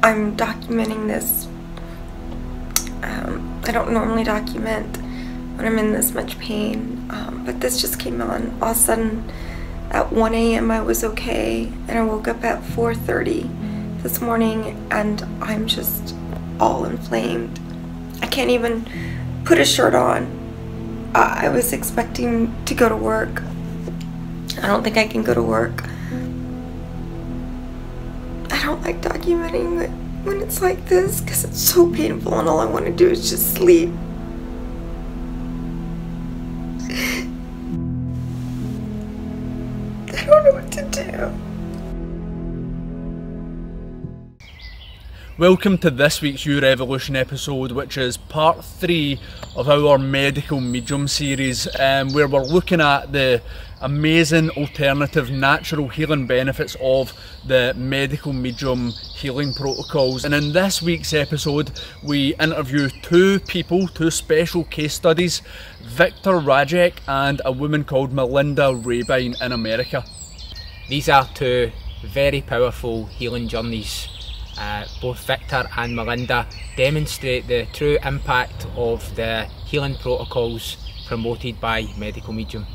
I'm documenting this. I don't normally document when I'm in this much pain, but this just came on. All of a sudden, at 1 a.m. I was okay, and I woke up at 4:30 this morning, and I'm just all inflamed. I can't even put a shirt on. I was expecting to go to work. I don't think I can go to work. I don't like documenting it when it's like this because it's so painful, and all I want to do is just sleep. I don't know what to do. Welcome to this week's YouRevolution episode, which is part 3 of our medical medium series, where we're looking at the amazing alternative natural healing benefits of the medical medium healing protocols. And in this week's episode, we interview two special case studies, Viktor Rajek and a woman called Melinda Raebyne in America. These are two very powerful healing journeys. Both Viktor and Melinda demonstrate the true impact of the healing protocols promoted by medical medium.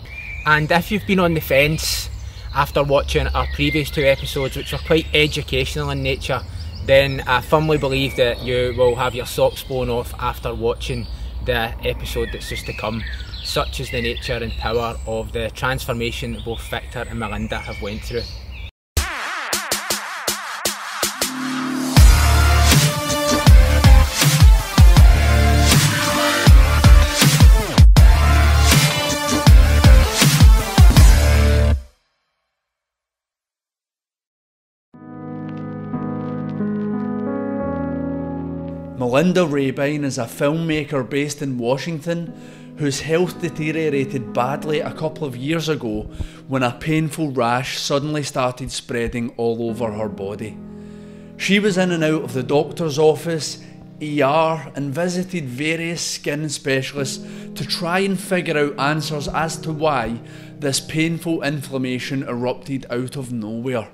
And if you've been on the fence after watching our previous 2 episodes, which were quite educational in nature, then I firmly believe that you will have your socks blown off after watching the episode that's just to come. Such is the nature and power of the transformation that both Viktor and Melinda have went through. Melinda Raebyne is a filmmaker based in Washington whose health deteriorated badly a couple of years ago when a painful rash suddenly started spreading all over her body. She was in and out of the doctor's office, ER, and visited various skin specialists to try and figure out answers as to why this painful inflammation erupted out of nowhere.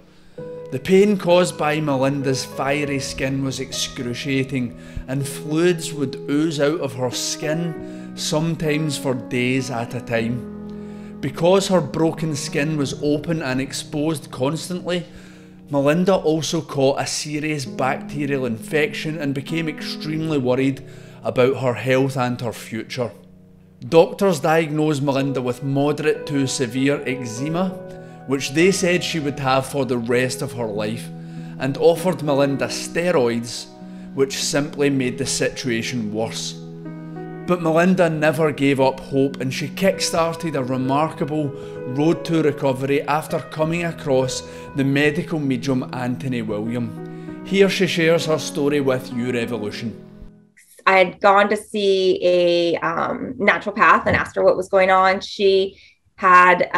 The pain caused by Melinda's fiery skin was excruciating, and fluids would ooze out of her skin, sometimes for days at a time. Because her broken skin was open and exposed constantly, Melinda also caught a serious bacterial infection and became extremely worried about her health and her future. Doctors diagnosed Melinda with moderate to severe eczema, which they said she would have for the rest of her life, and offered Melinda steroids, which simply made the situation worse. But Melinda never gave up hope, and she kickstarted a remarkable road to recovery after coming across the medical medium Anthony William. Here she shares her story with YouRevolution. I had gone to see a naturopath and asked her what was going on. She had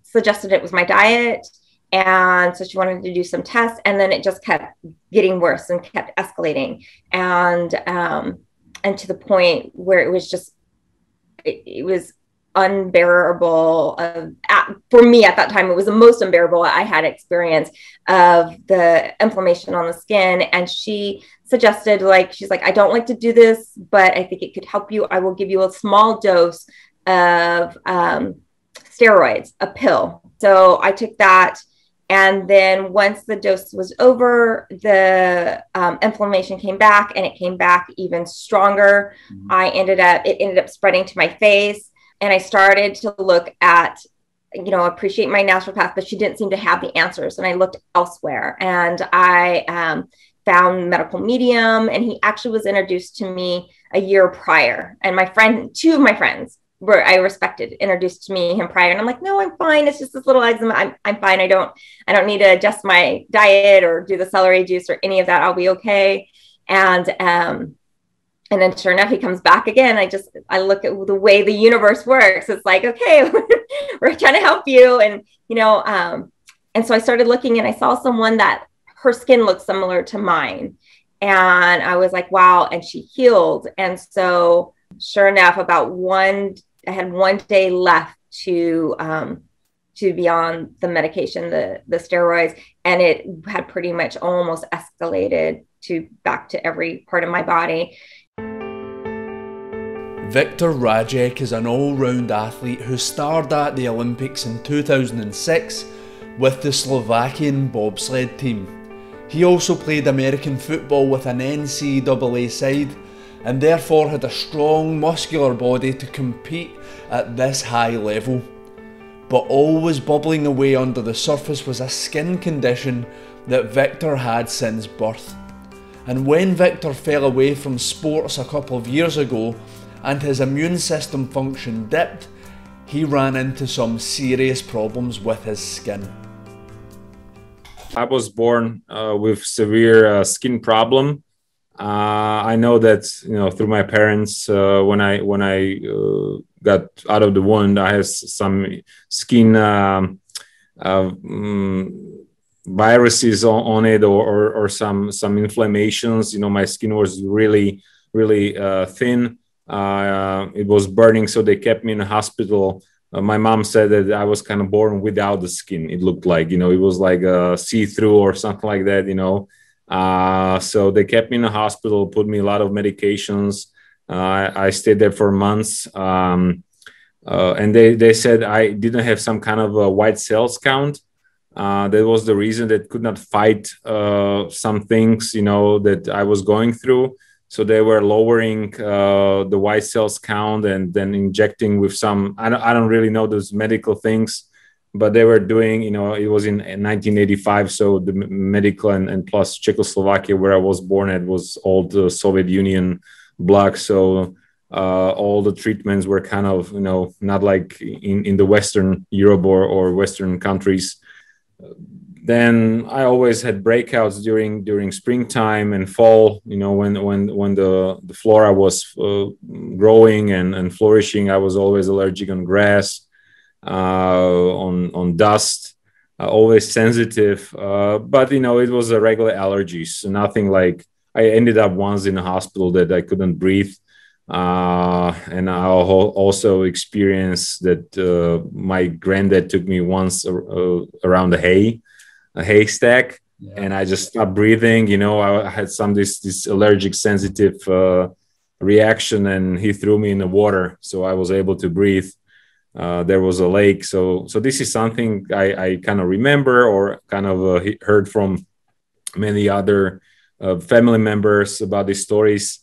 suggested it was my diet, and so she wanted to do some tests, and then it just kept getting worse and kept escalating, and to the point where it was just it was unbearable. For me at that time, it was the most unbearable I had experienced of the inflammation on the skin. And she suggested, she's like, I don't like to do this, but I think it could help you. I will give you a small dose of steroids, a pill. So I took that, and then once the dose was over, the inflammation came back, and it came back even stronger. It ended up spreading to my face, and I started to look at, appreciate my naturopath, but she didn't seem to have the answers, and I looked elsewhere, and I found medical medium, and he actually was introduced to me a year prior, and two of my friends where I respected introduced him prior, and I'm like, no, I'm fine. It's just this little eczema. I'm fine. I don't need to adjust my diet or do the celery juice or any of that. I'll be okay. And then sure enough, he comes back again. I look at the way the universe works. It's like, okay, we're trying to help you. And, and so I started looking, and I saw someone that her skin looked similar to mine. And I was like, wow. And she healed. And so sure enough, I had 1 day left to to be on the medication, the steroids, and it had pretty much almost escalated to back to every part of my body. Viktor Rajek is an all-round athlete who starred at the Olympics in 2006 with the Slovakian bobsled team. He also played American football with an NCAA side and therefore had a strong muscular body to compete at this high level. But always bubbling away under the surface was a skin condition that Viktor had since birth. And when Viktor fell away from sports a couple of years ago and his immune system function dipped, he ran into some serious problems with his skin. I was born with severe skin problem. I know that, you know, through my parents, when I got out of the womb, I had some skin viruses on it, or some inflammations. You know, my skin was really thin. It was burning, so they kept me in the hospital. My mom said that I was kind of born without the skin. It looked like, you know, it was like a see-through or something like that, you know. So they kept me in the hospital, put me a lot of medications. I stayed there for months. And they said I didn't have some kind of a white cells count. That was the reason that could not fight some things, you know, that I was going through. So they were lowering the white cells count and then injecting with some, I don't really know those medical things, but they were doing, you know, it was in 1985. So the medical and plus Czechoslovakia, where I was born at, was all the Soviet Union bloc. So all the treatments were kind of, you know, not like in the Western Europe or Western countries. Then I always had breakouts during springtime and fall. You know, when the flora was growing and flourishing, I was always allergic on grass, on dust, always sensitive. But you know, it was a regular allergies, nothing like. I ended up once in a hospital that I couldn't breathe, and I also experienced that my granddad took me once around a haystack, yeah. And I just stopped breathing. You know, I had this allergic sensitive reaction, and he threw me in the water, so I was able to breathe. There was a lake, so this is something I kind of remember, or kind of heard from many other family members about these stories.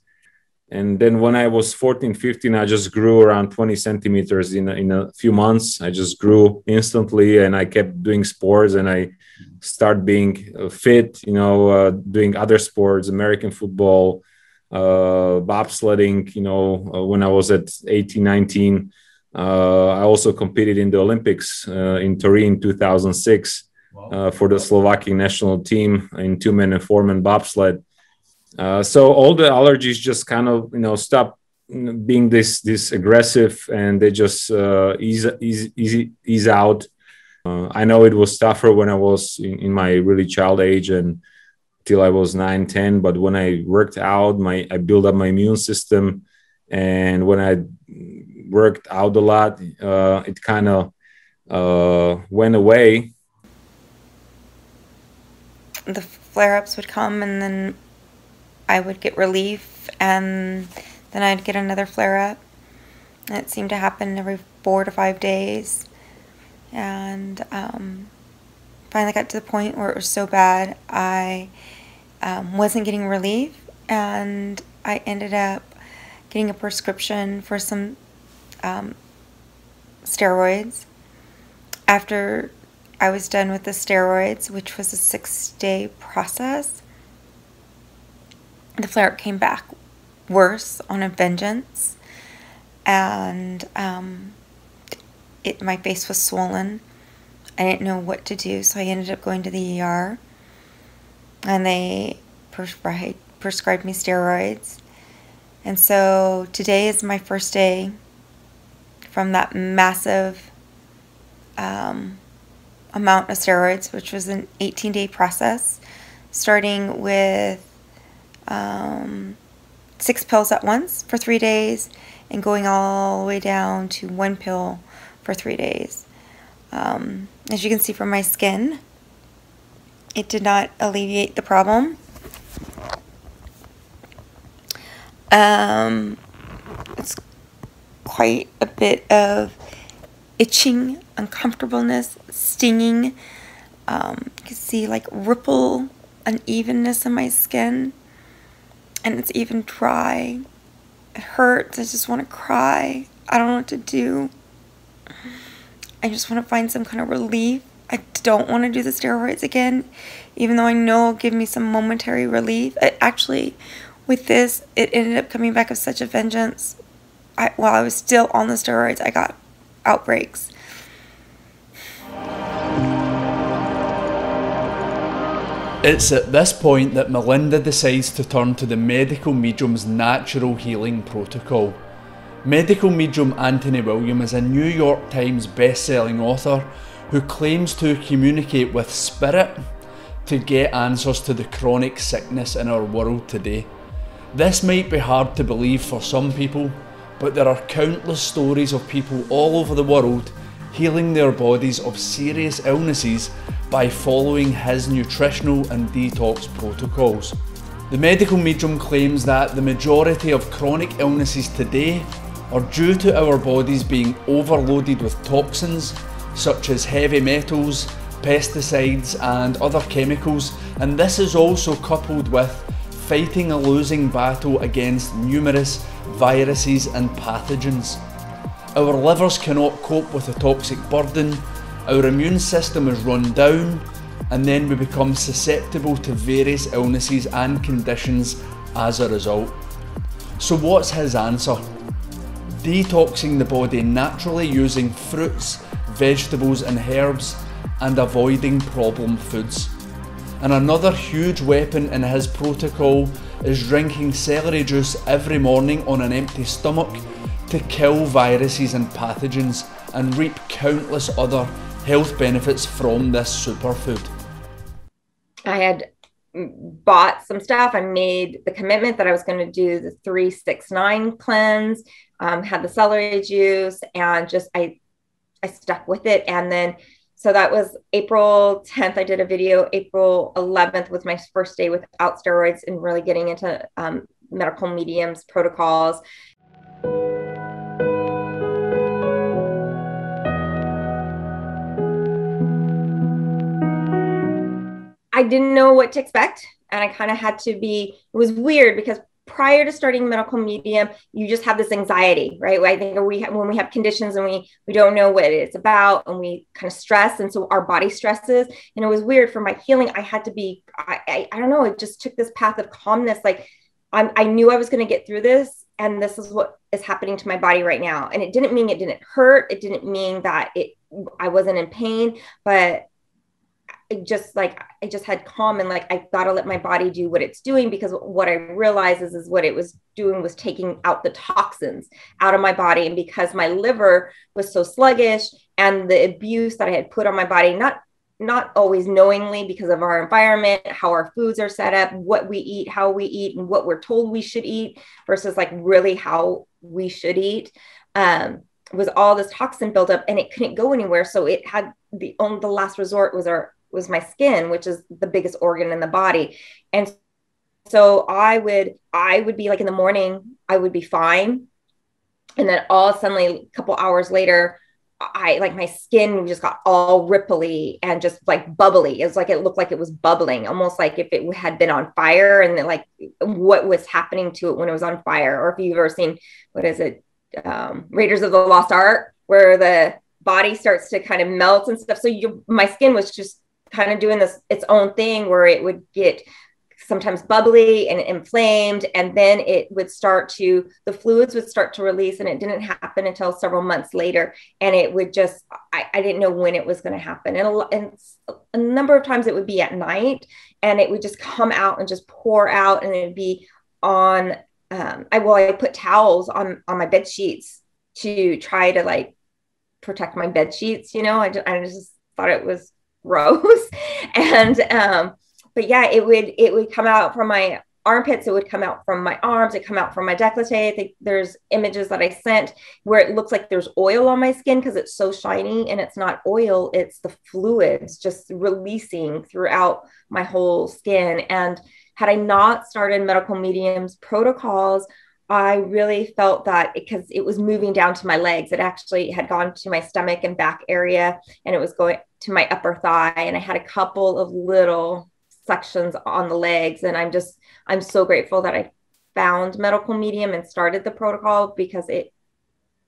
And then when I was 14, 15, I just grew around 20 centimeters in a few months. I just grew instantly, and I kept doing sports, and I started being fit, you know, doing other sports, American football, bobsledding, you know, when I was at 18, 19. I also competed in the Olympics in Turin in 2006. Wow. For the Slovakian national team in 2-man and 4-man bobsled. So all the allergies just kind of, you know, stop being this aggressive, and they just ease out. I know it was tougher when I was in my really child age and till I was 9, 10. But when I worked out, I built up my immune system, and when I worked out a lot, it kind of went away. The flare-ups would come, and then I would get relief, and then I'd get another flare-up. And it seemed to happen every 4 to 5 days. And finally got to the point where it was so bad I wasn't getting relief, and I ended up getting a prescription for some steroids. After I was done with the steroids, which was a 6-day process, the flare-up came back worse on a vengeance, and my face was swollen. I didn't know what to do, so I ended up going to the ER, and they prescribed me steroids. And so today is my first day from that massive amount of steroids, which was an 18-day process, starting with 6 pills at once for 3 days and going all the way down to 1 pill for 3 days. As you can see from my skin, it did not alleviate the problem. It's quite a bit of itching, uncomfortableness, stinging. You can see like ripple unevenness in my skin, and it's even dry. It hurts. I just want to cry. I don't know what to do. I just want to find some kind of relief. I don't want to do the steroids again, even though I know it'll give me some momentary relief. Actually, with this, it ended up coming back with such a vengeance. While I was still on the steroids, I got outbreaks. It's at this point that Melinda decides to turn to the medical medium's natural healing protocol. Medical medium Anthony William is a New York Times best-selling author who claims to communicate with spirit to get answers to the chronic sickness in our world today. This might be hard to believe for some people, but there are countless stories of people all over the world healing their bodies of serious illnesses by following his nutritional and detox protocols. The medical medium claims that the majority of chronic illnesses today are due to our bodies being overloaded with toxins such as heavy metals, pesticides and other chemicals, and this is also coupled with fighting a losing battle against numerous viruses and pathogens. Our livers cannot cope with the toxic burden, our immune system is run down, and then we become susceptible to various illnesses and conditions as a result. So what's his answer? Detoxing the body naturally using fruits, vegetables and herbs, and avoiding problem foods. And another huge weapon in his protocol is drinking celery juice every morning on an empty stomach to kill viruses and pathogens and reap countless other health benefits from this superfood. I had bought some stuff. I made the commitment that I was going to do the 3-6-9 cleanse, had the celery juice, and just I stuck with it. And then, so that was April 10th. I did a video. April 11th was my first day without steroids and really getting into medical mediums protocols. I didn't know what to expect, and I kind of had to be, it was weird because prior to starting medical medium, you just have this anxiety, right? I think when we have conditions and we don't know what it's about and we kind of stress, and so our body stresses, and it was weird for my healing. I had to be, I don't know, it just took this path of calmness. Like I knew I was going to get through this, and this is what is happening to my body right now. And it didn't mean it didn't hurt. It didn't mean that I wasn't in pain, but I just had calm, and like, I got to let my body do what it's doing, because what I realized is what it was doing was taking out the toxins out of my body. And because my liver was so sluggish, and the abuse that I had put on my body, not always knowingly because of our environment, how our foods are set up, what we eat, how we eat, and what we're told we should eat versus like really how we should eat, was all this toxin buildup, and it couldn't go anywhere. So it had the last resort was my skin, which is the biggest organ in the body. And so I would be like, in the morning, I would be fine. And then all suddenly a couple hours later, my skin just got all ripply and just like bubbly. It was like, it looked like it was bubbling, almost like if it had been on fire, and then like what was happening to it when it was on fire. Or if you've ever seen, what is it? Raiders of the Lost Ark, where the body starts to kind of melt and stuff. So my skin was just kind of doing its own thing, where it would get sometimes bubbly and inflamed, and then the fluids would start to release, and it didn't happen until several months later. And it would just, I didn't know when it was going to happen. And a number of times it would be at night, and it would just come out and just pour out, and it'd be on, I put towels on my bed sheets to try to like protect my bed sheets. I just thought it was gross. And but yeah, it would come out from armpits, it would come out from my arms, it come out from my décolleté. I think there's images that I sent where it looks like there's oil on my skin because it's so shiny, and it's not oil, it's the fluids just releasing throughout my whole skin. And had I not started medical mediums protocols, I really felt that because it was moving down to my legs, it actually had gone to my stomach and back area, and it was going to my upper thigh. And I had a couple of little sections on the legs. And I'm so grateful that I found medical medium and started the protocol, because it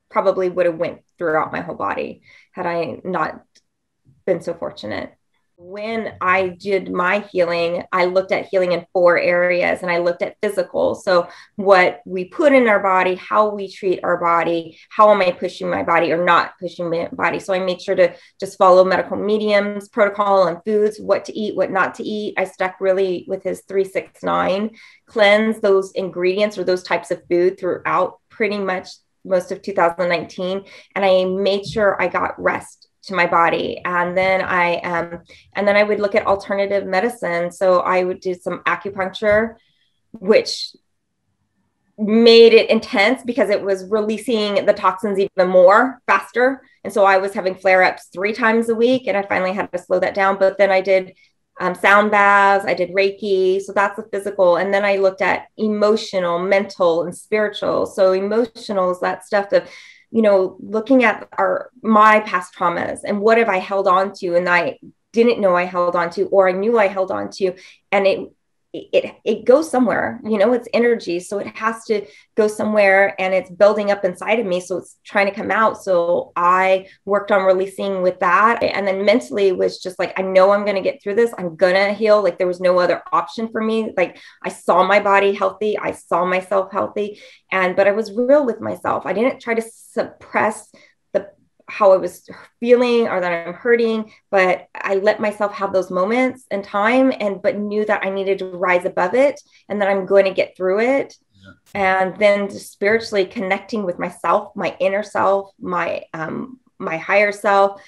probably would have went throughout my whole body had I not been so fortunate. When I did my healing, I looked at healing in 4 areas, and I looked at physical. So what we put in our body, how we treat our body, how am I pushing my body or not pushing my body? So I made sure to just follow medical mediums protocol on foods, what to eat, what not to eat. I stuck really with his 3-6-9 cleanse, those ingredients or those types of food throughout pretty much most of 2019. And I made sure I got rest to my body. And then I would look at alternative medicine. So I would do some acupuncture, which made it intense because it was releasing the toxins even more faster. And so I was having flare-ups 3 times a week, and I finally had to slow that down. But then I did sound baths, I did Reiki. So that's the physical. And then I looked at emotional, mental, and spiritual. So emotional is that stuff of, looking at my past traumas and what have I held on to and I didn't know I held on to, or I knew I held on to, and it goes somewhere, it's energy. So it has to go somewhere, and it's building up inside of me. So it's trying to come out. So I worked on releasing with that. And then mentally was just like, I know I'm going to get through this. I'm going to heal. Like there was no other option for me. Like I saw my body healthy. I saw myself healthy. But I was real with myself. I didn't try to suppress how I was feeling or that I'm hurting, but I let myself have those moments in time, but knew that I needed to rise above it and that I'm going to get through it. Yeah. And then just spiritually connecting with myself, my inner self, my higher self,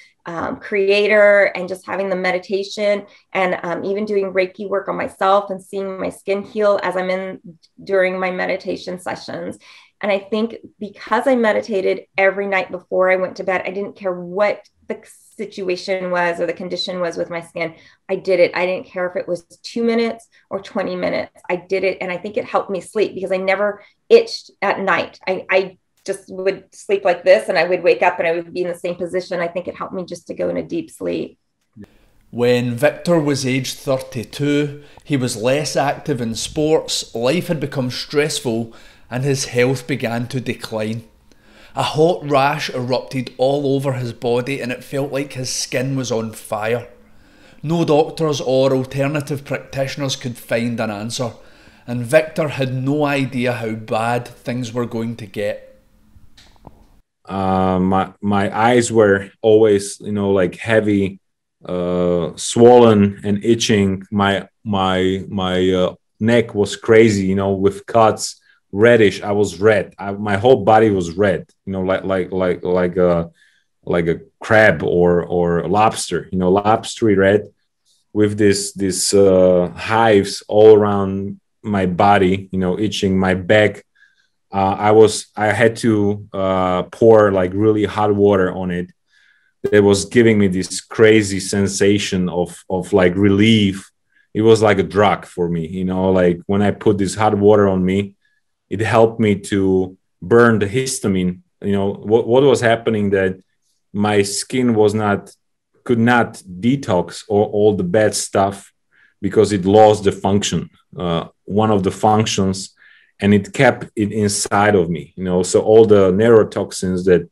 creator, and just having the meditation and even doing Reiki work on myself and seeing my skin heal as I'm during my meditation sessions. And I think because I meditated every night before I went to bed, I didn't care what the situation was or the condition was with my skin. I did it. I didn't care if it was 2 minutes or 20 minutes. I did it. And I think it helped me sleep because I never itched at night. I just would sleep like this, and I would wake up and I would be in the same position. I think it helped me just to go in a deep sleep. When Viktor was aged 32, he was less active in sports, life had become stressful, and his health began to decline. A hot rash erupted all over his body, and it felt like his skin was on fire. No doctors or alternative practitioners could find an answer, and Viktor had no idea how bad things were going to get. My eyes were always, like heavy, swollen and itching. My neck was crazy, with cuts. Reddish. I was red. My whole body was red, like a crab or a lobster, lobstery red, with this hives all around my body, itching my back. I had to pour like really hot water on it. It was giving me this crazy sensation of like relief. It was like a drug for me, like when I put this hot water on me, it helped me to burn the histamine. What was happening that my skin could not detox all the bad stuff because it lost the function, one of the functions, and it kept it inside of me. So all the neurotoxins that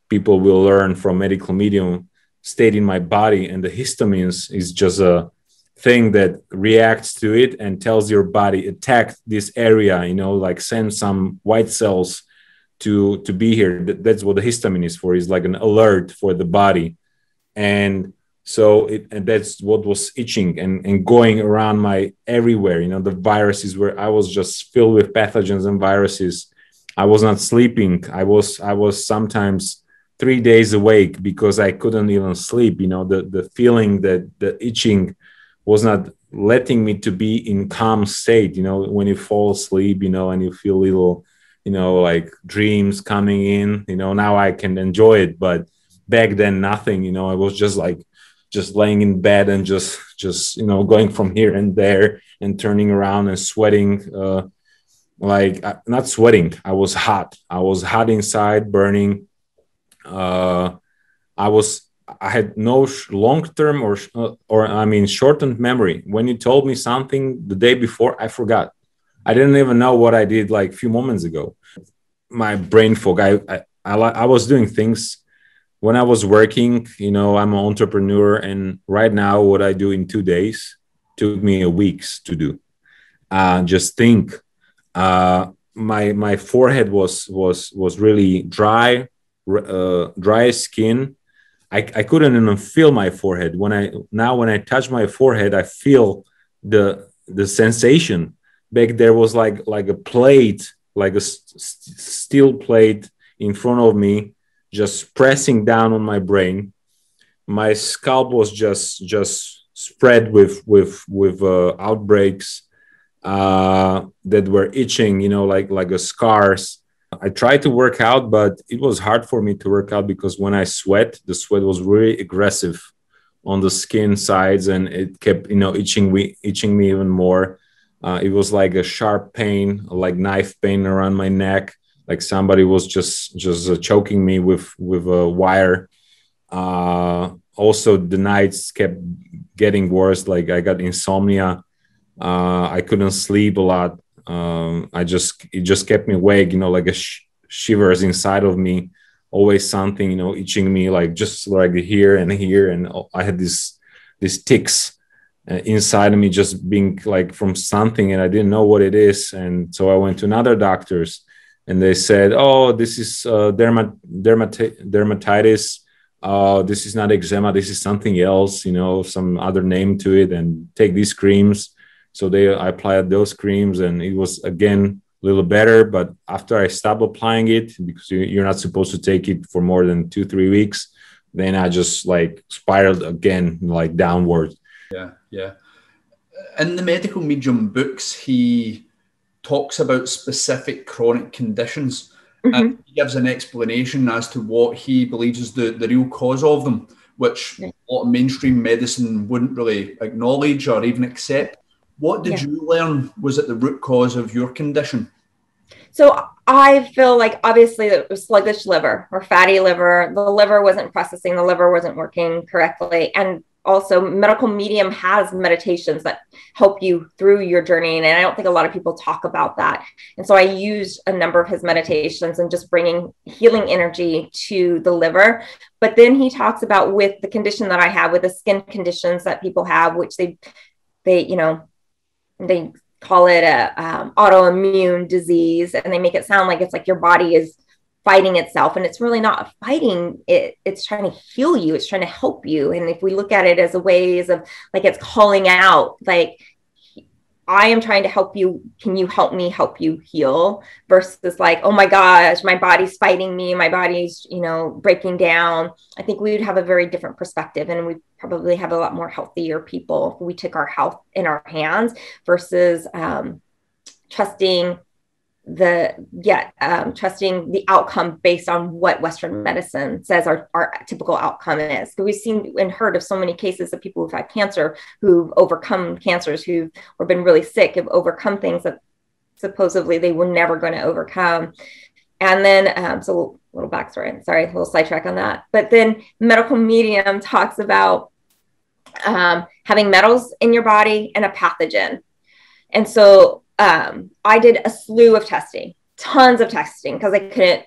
people will learn from medical medium stayed in my body, and the histamines is just a thing that reacts to it and tells your body attack this area, like send some white cells to be here. That's what the histamine is for. It's like an alert for the body. And so and that's what was itching and going around my everywhere. The viruses were, I was just filled with pathogens and viruses. I was not sleeping. I was sometimes 3 days awake because I couldn't even sleep. The feeling that the itching was not letting me to be in calm state, you know, when you fall asleep, you know, and you feel little, you know, like dreams coming in, you know, now I can enjoy it. But back then, nothing, you know, I was just like, just laying in bed and just, you know, going from here and there and turning around and sweating, not sweating. I was hot inside, burning. I had no long-term or I mean, shortened memory. When you told me something the day before, I forgot. I didn't even know what I did like a few moments ago. My brain fog. I was doing things when I was working. You know, I'm an entrepreneur, and right now, what I do in 2 days took me a weeks to do. Just think. My forehead was really dry, dry skin. I couldn't even feel my forehead. When I touch my forehead, I feel the sensation. Back there was like a plate, like a steel plate in front of me, just pressing down on my brain. My scalp was just spread with outbreaks that were itching, you know, like a scars. I tried to work out, but it was hard for me to work out because when I sweat, the sweat was really aggressive on the skin sides, and it kept, you know, itching me even more. It was like a sharp pain, like knife pain around my neck, like somebody was just choking me with a wire. Also, the nights kept getting worse. Like I got insomnia. I couldn't sleep a lot. It just kept me awake, you know, like shivers inside of me, always something, you know, itching me, like just like here and here. And I had these ticks inside of me, just being like from something, and I didn't know what it is. And so I went to another doctors, and they said, "Oh, this is dermatitis. This is not eczema. This is something else, you know, some other name to it, and take these creams." So I applied those creams, and it was again a little better. But after I stopped applying it, because you're not supposed to take it for more than 2-3 weeks, then I just like spiraled again, like downward. Yeah. In the medical medium books, he talks about specific chronic conditions, and he gives an explanation as to what he believes is the real cause of them, which a lot of mainstream medicine wouldn't really acknowledge or even accept. What did you learn was at the root cause of your condition? So I feel like obviously it was sluggish liver or fatty liver. The liver wasn't processing, the liver wasn't working correctly. And also medical medium has meditations that help you through your journey. And I don't think a lot of people talk about that. And so I used a number of his meditations and just bringing healing energy to the liver. But then he talks about with the condition that I have, with the skin conditions that people have, which they call it a autoimmune disease, and they make it sound like it's like your body is fighting itself, and it's really not fighting it. It's trying to heal you. It's trying to help you. And if we look at it as a ways of like, it's calling out, like, I am trying to help you. Can you help me help you heal? Versus like, oh my gosh, my body's fighting me. My body's, you know, breaking down. I think we would have a very different perspective, and we probably have a lot more healthier people if we took our health in our hands versus trusting the outcome based on what Western medicine says our typical outcome is. Because we've seen and heard of so many cases of people who've had cancer, who've overcome cancers, or been really sick, have overcome things that supposedly they were never going to overcome. And then, so a little backstory, sorry, a little sidetrack on that. But then medical medium talks about having metals in your body and a pathogen. And so I did a slew of testing, tons of testing, because I couldn't,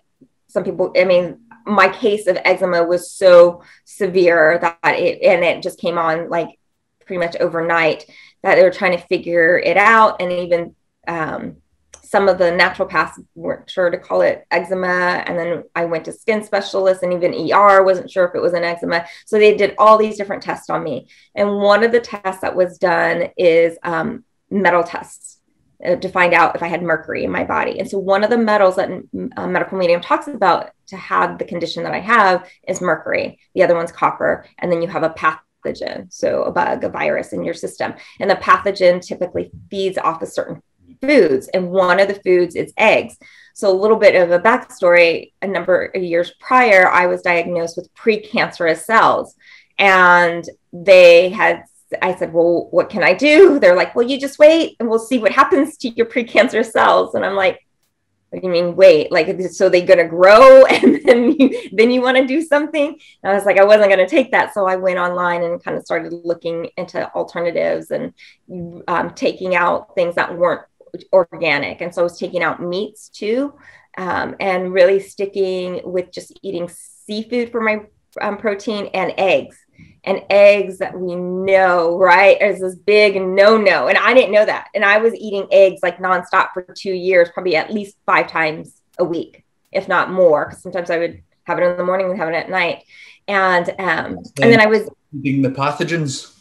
my case of eczema was so severe that it just came on like pretty much overnight, that they were trying to figure it out. And even some of the naturopaths weren't sure to call it eczema. And then I went to skin specialists, and even ER wasn't sure if it was an eczema. So they did all these different tests on me. And one of the tests that was done is metal tests to find out if I had mercury in my body. And so one of the metals that medical medium talks about to have the condition that I have is mercury. The other one's copper. And then you have a pathogen, so a bug, a virus in your system. And the pathogen typically feeds off of certain foods. And one of the foods is eggs. So a little bit of a backstory, a number of years prior, I was diagnosed with precancerous cells. And I said, well, what can I do? They're like, well, you just wait and we'll see what happens to your precancerous cells. And I'm like, what do you mean wait? Like, so they're going to grow and then you want to do something? And I was like, I wasn't going to take that. So I went online and kind of started looking into alternatives and taking out things that weren't organic. And so I was taking out meats too, and really sticking with just eating seafood for my protein and eggs. And eggs that we know, right, is this big no-no. And I didn't know that. And I was eating eggs like nonstop for 2 years, probably at least 5 times a week, if not more. Because sometimes I would have it in the morning and have it at night. And then I was feeding the pathogens.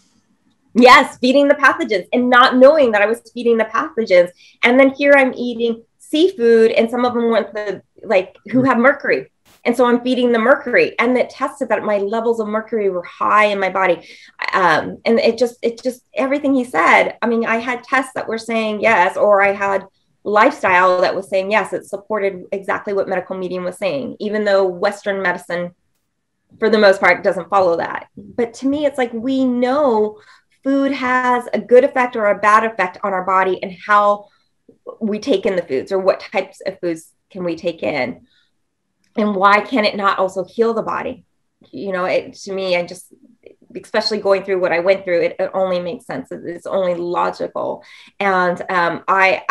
Yes, feeding the pathogens and not knowing that I was feeding the pathogens. And then here I'm eating seafood, and some of them went who have mercury. And so I'm feeding the mercury, and it tested that my levels of mercury were high in my body. And it just everything he said. I mean, I had tests that were saying yes, or I had lifestyle that was saying yes. It supported exactly what medical medium was saying, even though Western medicine, for the most part, doesn't follow that. But to me, it's like, we know food has a good effect or a bad effect on our body and how we take in the foods, or what types of foods can we take in. And why can it not also heal the body? You know, to me, especially going through what I went through, it only makes sense. It's only logical. And I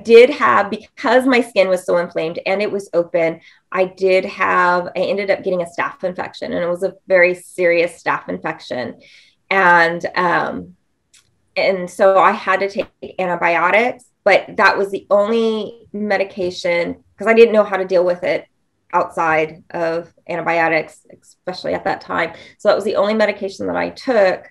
did have, because my skin was so inflamed and it was open, I ended up getting a staph infection, and it was a very serious staph infection. And so I had to take antibiotics, but that was the only medication, because I didn't know how to deal with it outside of antibiotics, especially at that time. So that was the only medication that I took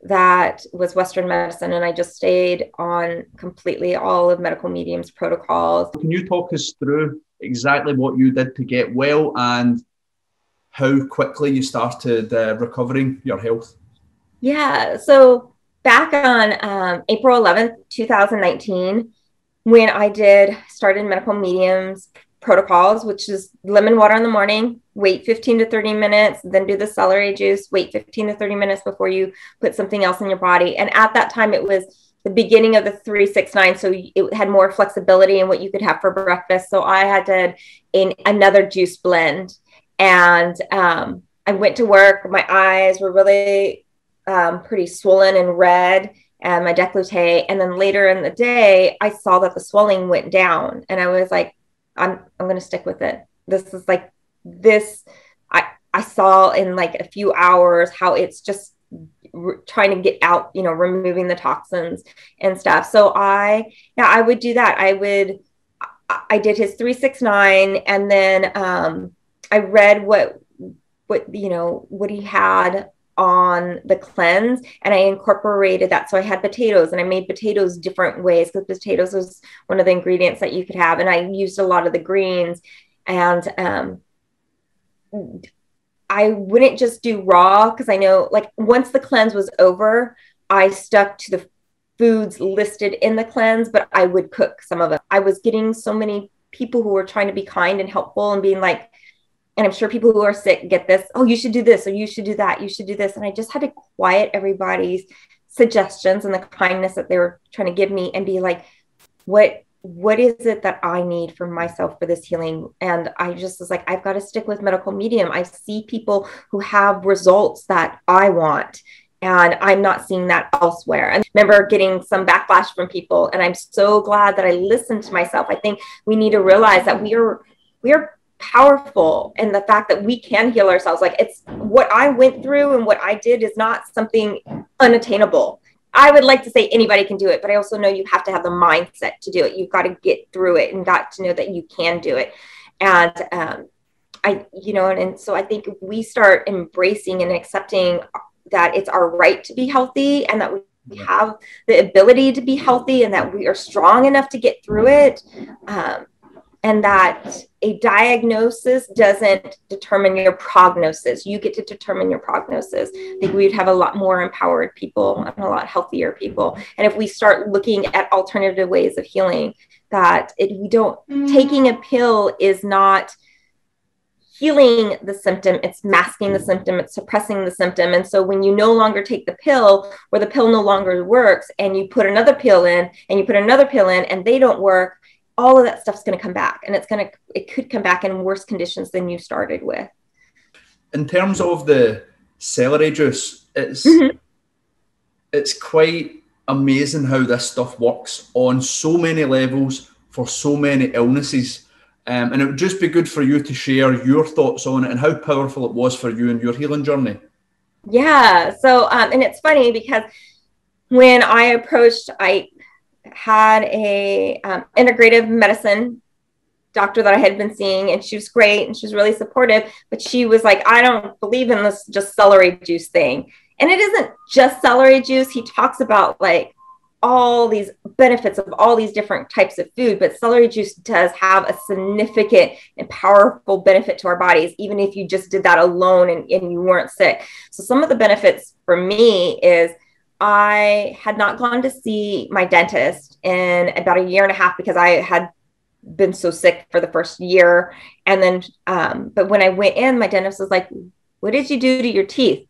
that was Western medicine. And I just stayed on completely all of medical medium's protocols. Can you talk us through exactly what you did to get well and how quickly you started recovering your health? Yeah. So back on April 11th, 2019, when I started medical mediums protocols, which is lemon water in the morning, wait 15 to 30 minutes, then do the celery juice, wait 15 to 30 minutes before you put something else in your body. And at that time, it was the beginning of the 3-6-9. So it had more flexibility in what you could have for breakfast. So I had another juice blend. And I went to work. My eyes were really pretty swollen and red, and my décolleté. And then later in the day, I saw that the swelling went down, and I was like, I'm going to stick with it. This is like this. I saw in like a few hours how it's just trying to get out, removing the toxins and stuff. So I would do that. I did his 3-6-9, and then I read what he had on the cleanse, and I incorporated that. So I had potatoes, and I made potatoes different ways, because potatoes was one of the ingredients that you could have. And I used a lot of the greens, and I wouldn't just do raw, because I know, like, once the cleanse was over, I stuck to the foods listed in the cleanse, but I would cook some of it. I was getting so many people who were trying to be kind and helpful and being like, and I'm sure people who are sick get this, oh, you should do this, or you should do that, you should do this. And I just had to quiet everybody's suggestions and the kindness that they were trying to give me, and be like, what is it that I need for myself for this healing? And I just was like, I've got to stick with medical medium. I see people who have results that I want, and I'm not seeing that elsewhere. And I remember getting some backlash from people, and I'm so glad that I listened to myself. I think we need to realize that we are powerful, and the fact that we can heal ourselves. Like, it's what I went through and what I did is not something unattainable. I would like to say anybody can do it, but I also know you have to have the mindset to do it. You've got to get through it and got to know that you can do it. And and so I think if we start embracing and accepting that it's our right to be healthy, and that we have the ability to be healthy, and that we are strong enough to get through it, and that a diagnosis doesn't determine your prognosis. You get to determine your prognosis. I think we'd have a lot more empowered people and a lot healthier people. And if we start looking at alternative ways of healing, that we don't, taking a pill is not healing the symptom, it's masking the symptom, it's suppressing the symptom. And so when you no longer take the pill, or the pill no longer works, and you put another pill in, and you put another pill in, and they don't work, all of that stuff's going to come back, and it could come back in worse conditions than you started with. In terms of the celery juice, it's quite amazing how this stuff works on so many levels for so many illnesses. And it would just be good for you to share your thoughts on it and how powerful it was for you in your healing journey. Yeah. So, and it's funny because when I had a integrative medicine doctor that I had been seeing, and she was great and she was really supportive, but she was like, I don't believe in this just celery juice thing. And it isn't just celery juice. He talks about like all these benefits of all these different types of food, but celery juice does have a significant and powerful benefit to our bodies, even if you just did that alone and you weren't sick. So some of the benefits for me is I had not gone to see my dentist in about 1.5 years because I had been so sick for the first year. And then, but when I went in, my dentist was like, what did you do to your teeth?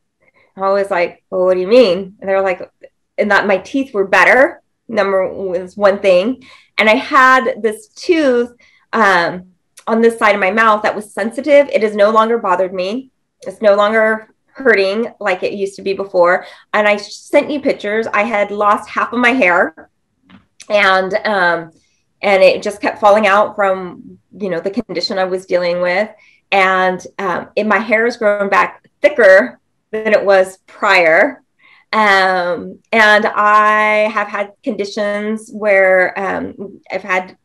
I was like, well, what do you mean? And they were like, and that my teeth were better. Number was one thing. And I had this tooth on this side of my mouth that was sensitive. It has no longer bothered me. It's no longer hurting like it used to be before. And I sent you pictures. I had lost half of my hair, and it just kept falling out from, the condition I was dealing with. And my hair has grown back thicker than it was prior. And I have had conditions where I've had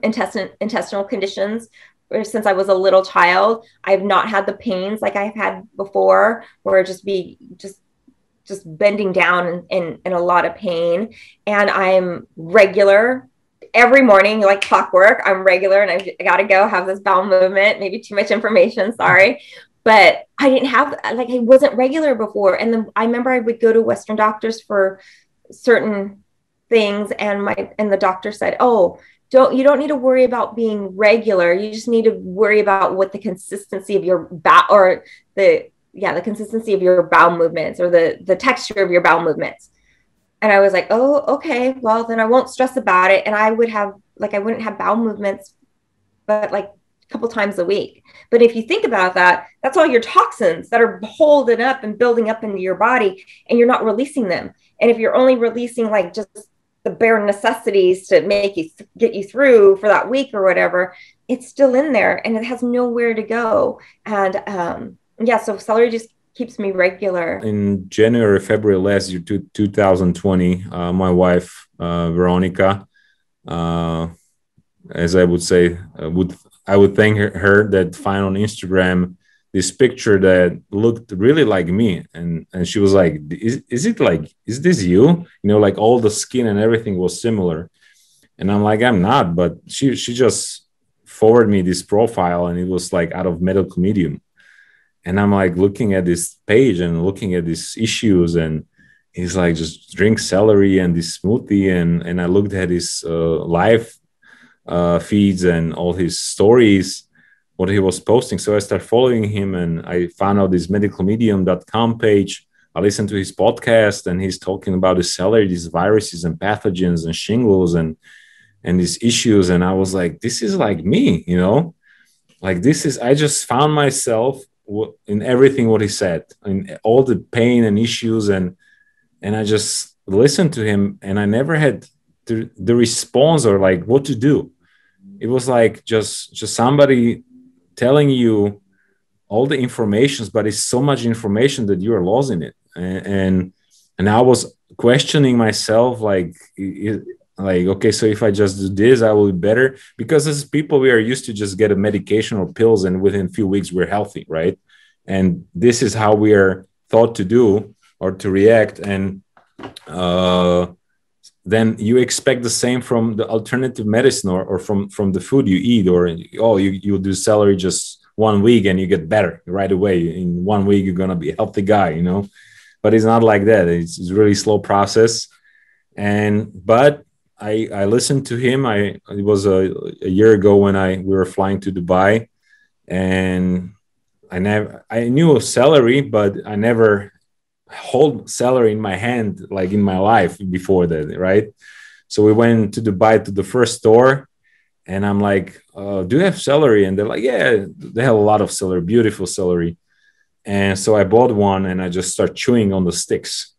intestinal conditions where since I was a little child. I've not had the pains like I've had before, where just bending down in a lot of pain. And I'm regular every morning, like clockwork. I'm regular, and I got to go have this bowel movement. Maybe too much information, sorry. But I didn't have, I wasn't regular before. And then I remember I would go to Western doctors for certain things. And the doctor said, oh, you don't need to worry about being regular. You just need to worry about what the consistency of your the consistency of your bowel movements, or the texture of your bowel movements. And I was like, oh, okay, well then I won't stress about it. And I wouldn't have bowel movements, but a couple times a week. But if you think about that, that's all your toxins that are holding up and building up into your body, and you're not releasing them. And if you're only releasing just the bare necessities to get you through for that week or whatever, it's still in there and it has nowhere to go. And so celery just keeps me regular. In January, February last year, 2020, my wife, Veronica, as I would say, I would thank her that find on Instagram this picture that looked really like me. And she was like, is this you? All the skin and everything was similar. And I'm like, I'm not, but she just forwarded me this profile, and it was out of medical medium. And I'm looking at this page and looking at these issues, and he's just drink celery and this smoothie. And I looked at his live feeds and all his stories, what he was posting. So I started following him, and I found out this medicalmedium.com page. I listened to his podcast, and he's talking about the celery, these viruses and pathogens and shingles and these issues. And I was like, this is like me, I just found myself in everything what he said, in all the pain and issues. And I just listened to him, and I never had the response or what to do. It was just somebody telling you all the information, but it's so much information that you are lost in it. And I was questioning myself, okay, so if I just do this, I will be better. Because as people, we are used to just get a medication or pills, and within a few weeks we're healthy, right? And this is how we are thought to do or to react. And then you expect the same from the alternative medicine or from the food you eat, or you do celery just 1 week and you get better right away. In 1 week you're gonna be a healthy guy, you know. But it's not like that. It's a really slow process. But I listened to him. It was a year ago when we were flying to Dubai, and I knew of celery, but I never hold celery in my hand like in my life before that, right? So we went to Dubai to the first store, and I'm like, do you have celery? And they're like, yeah, they have a lot of celery, beautiful celery. And so I bought one and I just start chewing on the sticks,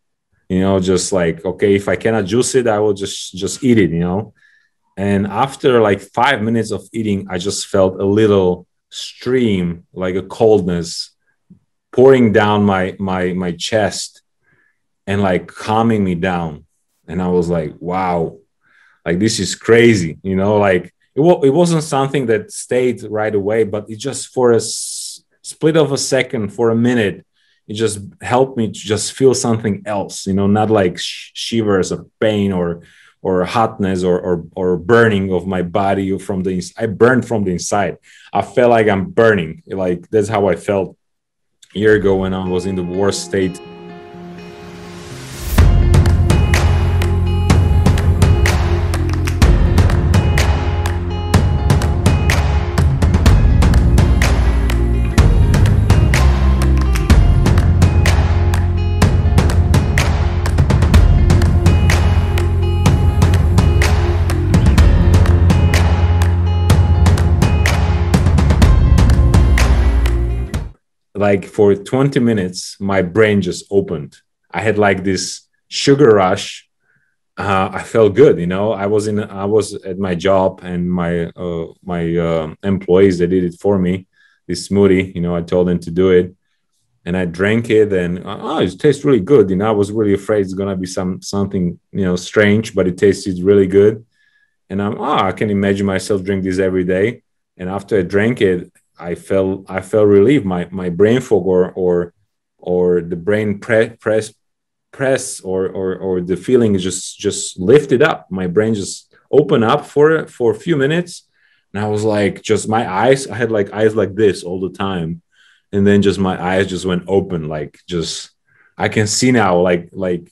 you know, just like, okay, if I cannot juice it, I will just eat it, you know. And after like 5 minutes of eating, I just felt a little stream, like a coldness pouring down my chest and like calming me down. And I was like, wow, like this is crazy, you know, like it wasn't something that stayed right away, but it just for a split of a second, for a minute, it just helped me to just feel something else, you know, not like shivers of pain or hotness or burning of my body from the inside. I burned from the inside. I felt like I'm burning. Like that's how I felt a year ago when I was in the worst state. Like for 20 minutes, my brain just opened. I had like this sugar rush. I felt good, you know. I was at my job, and my employees, they did it for me. This smoothie, you know, I told them to do it, and I drank it, and it tastes really good. You know, I was really afraid it's gonna be something, you know, strange, but it tasted really good. And I can imagine myself drink this every day. And after I drank it, I felt relieved. My brain fog or the brain press or the feeling is just lifted up. My brain just opened up for a few minutes, and I was like, just my eyes. I had like eyes like this all the time, and then just my eyes just went open, like just I can see now, like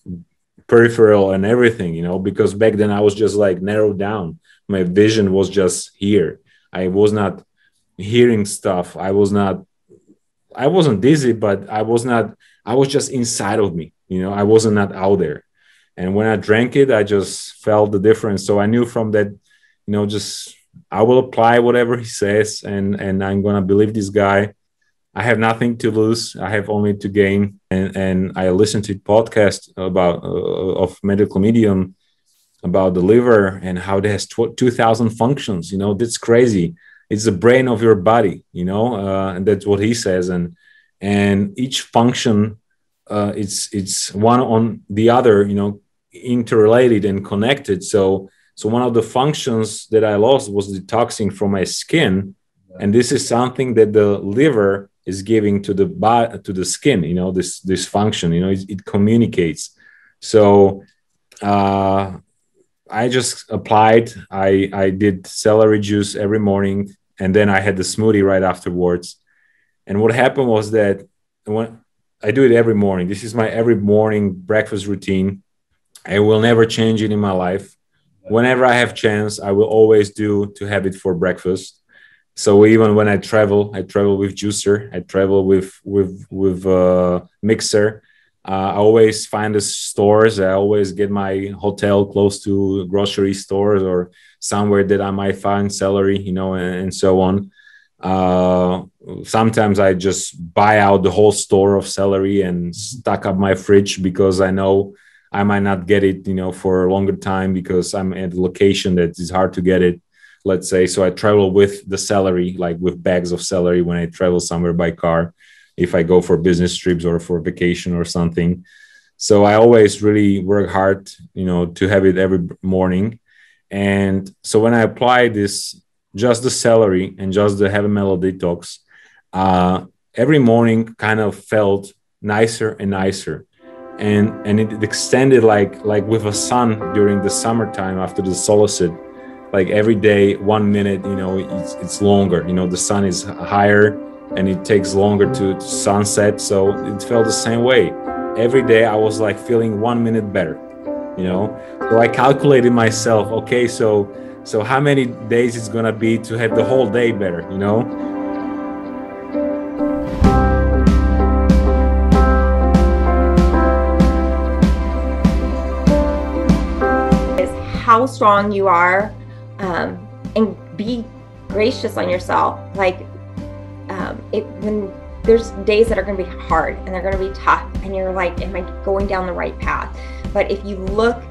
peripheral and everything, you know. Because back then I was just like narrowed down. My vision was just here. I was not hearing stuff. I wasn't dizzy, but I was just inside of me, you know. I wasn't not out there. And when I drank it, I just felt the difference. So I knew from that, you know, just I will apply whatever he says, and I'm gonna believe this guy. I have nothing to lose. I have only to gain. And I listened to a podcast about of medical medium about the liver and how it has 2,000 functions. You know, that's crazy. It's the brain of your body, you know, and that's what he says. And each function, it's one on the other, you know, interrelated and connected. So one of the functions that I lost was detoxing from my skin, and this is something that the liver is giving to the skin. You know, this function, you know, it communicates. So I just applied. I did celery juice every morning, and then I had the smoothie right afterwards. And what happened was that when I do it every morning, this is my every morning breakfast routine. I will never change it in my life. Whenever I have chance, I will always do to have it for breakfast. So even when I travel with juicer, I travel with mixer. I always find the stores. I always get my hotel close to grocery stores or somewhere that I might find celery, you know, and so on. Sometimes I just buy out the whole store of celery and stock up my fridge because I know I might not get it, you know, for a longer time because I'm at a location that is hard to get it, let's say. So I travel with the celery, like with bags of celery when I travel somewhere by car, if I go for business trips or for vacation or something. So I always really work hard, you know, to have it every morning. And so when I apply this, just the celery and just the heavy metal detox, every morning kind of felt nicer and nicer. and it extended like with a sun during the summertime after the solstice. Like every day, 1 minute, you know, it's longer. You know, the sun is higher and it takes longer to sunset. So it felt the same way. Every day I was like feeling 1 minute better, you know. So I calculated myself, okay, so how many days it's gonna be to have the whole day better, you know? Is how strong you are, and be gracious on yourself. Like, when there's days that are going to be hard and they're going to be tough, and you're like, am I going down the right path? But if you look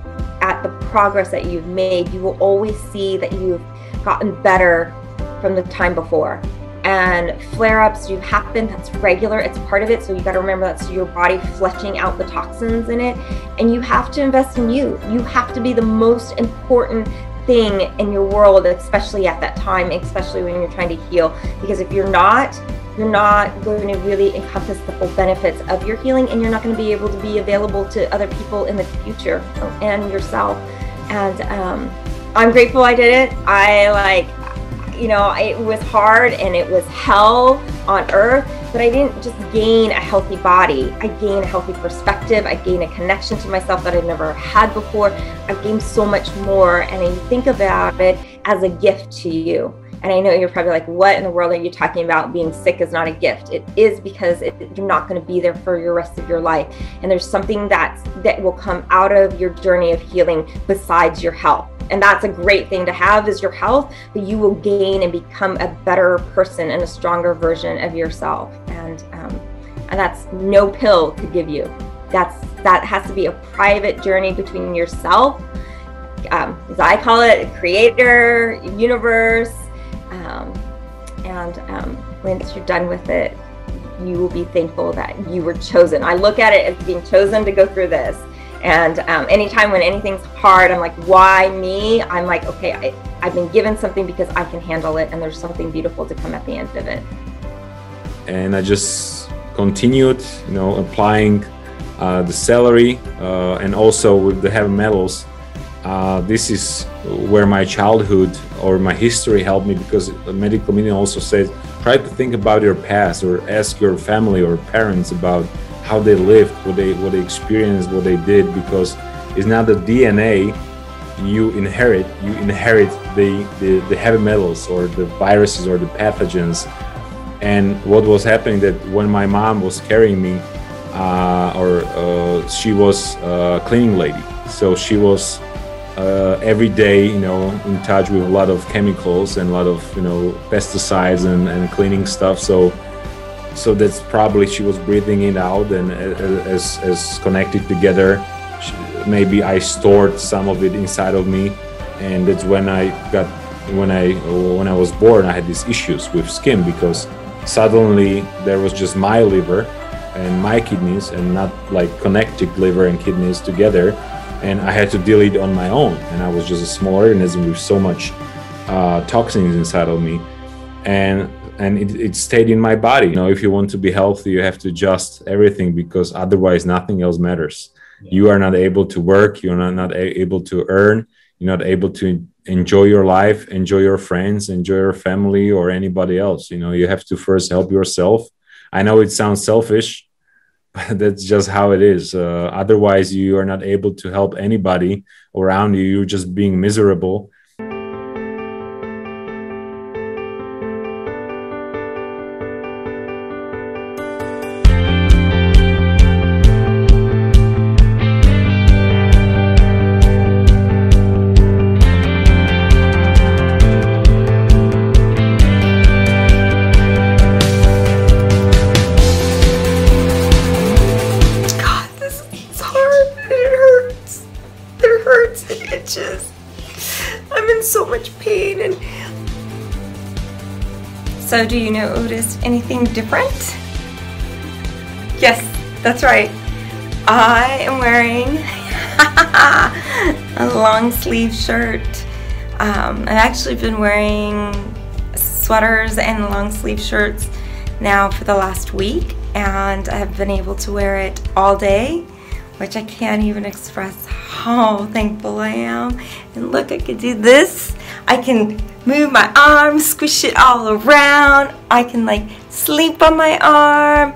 at the progress that you've made, you will always see that you've gotten better from the time before. And flare-ups do happen, that's regular, it's part of it. So you got to remember that's your body flushing out the toxins in it. And you have to invest in you. You have to be the most important thing in your world, especially at that time, especially when you're trying to heal. Because if you're not going to really encompass the full benefits of your healing, and you're not going to be able to be available to other people in the future and yourself. And I'm grateful I did it. You know, it was hard and it was hell on earth, but I didn't just gain a healthy body. I gained a healthy perspective. I gained a connection to myself that I've never had before. I've gained so much more, and I think about it as a gift to you. And I know you're probably like, what in the world are you talking about? Being sick is not a gift. It is, because you're not going to be there for your rest of your life. And there's something that will come out of your journey of healing besides your health. And that's a great thing to have, is your health, but you will gain and become a better person and a stronger version of yourself. And that's no pill could give you. That has to be a private journey between yourself, as I call it, creator, universe. Once you're done with it, you will be thankful that you were chosen. I look at it as being chosen to go through this. And anytime when anything's hard, I'm like, why me? I'm like, okay, I've been given something because I can handle it, and there's something beautiful to come at the end of it. And I just continued, you know, applying the celery and also with the heavy metals. This is where my childhood or my history helped me, because the medical community also says, try to think about your past, or ask your family or parents about how they lived, what they experienced, what they did, because it's not the DNA you inherit the heavy metals or the viruses or the pathogens. And what was happening, that when my mom was carrying me, she was a cleaning lady, so she was every day, you know, in touch with a lot of chemicals and a lot of, you know, pesticides and cleaning stuff. So that's probably she was breathing it out, and as connected together, maybe I stored some of it inside of me. And that's when when I was born, I had these issues with skin, because suddenly there was just my liver and my kidneys, and not like connected liver and kidneys together. And I had to deal it on my own. And I was just a small organism with so much toxins inside of me. And it stayed in my body. You know, if you want to be healthy, you have to adjust everything, because otherwise nothing else matters. Yeah. You are not able to work. You're not able to earn. You're not able to enjoy your life, enjoy your friends, enjoy your family, or anybody else. You know, you have to first help yourself. I know it sounds selfish, but that's just how it is. Otherwise, you are not able to help anybody around you. You're just being miserable. I'm in so much pain. And so, do you notice anything different? Yes, that's right. I am wearing a long sleeve shirt. I've actually been wearing sweaters and long sleeve shirts now for the last week, and I've been able to wear it all day which I can't even express how thankful I am. And look, I can do this. I can move my arm, squish it all around. I can like sleep on my arm.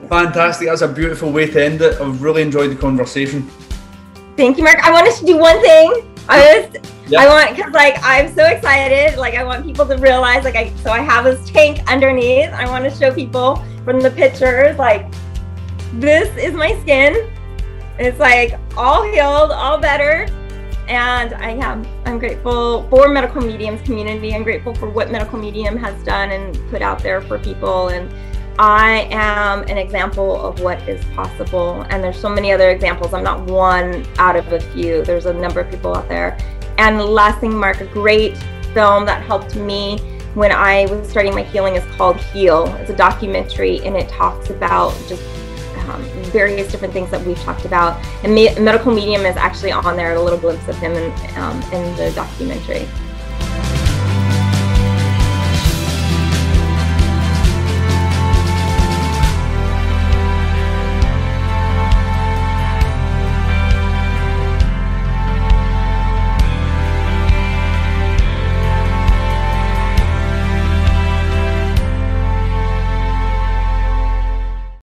Fantastic. That's a beautiful way to end it. I've really enjoyed the conversation. Thank you, Marc. I wanted to do one thing. Because like I'm so excited. Like I want people to realize, like I have this tank underneath. I want to show people from the pictures, like this is my skin. It's like all healed, all better. And I'm grateful for medical mediums community. I'm grateful for what medical medium has done and put out there for people. And I am an example of what is possible. And there's so many other examples. I'm not one out of a few. There's a number of people out there. And the last thing, Marc, a great film that helped me when I was starting my healing is called Heal. It's a documentary, and it talks about just various different things that we've talked about. And medical medium is actually on there, a little glimpse of him in the documentary.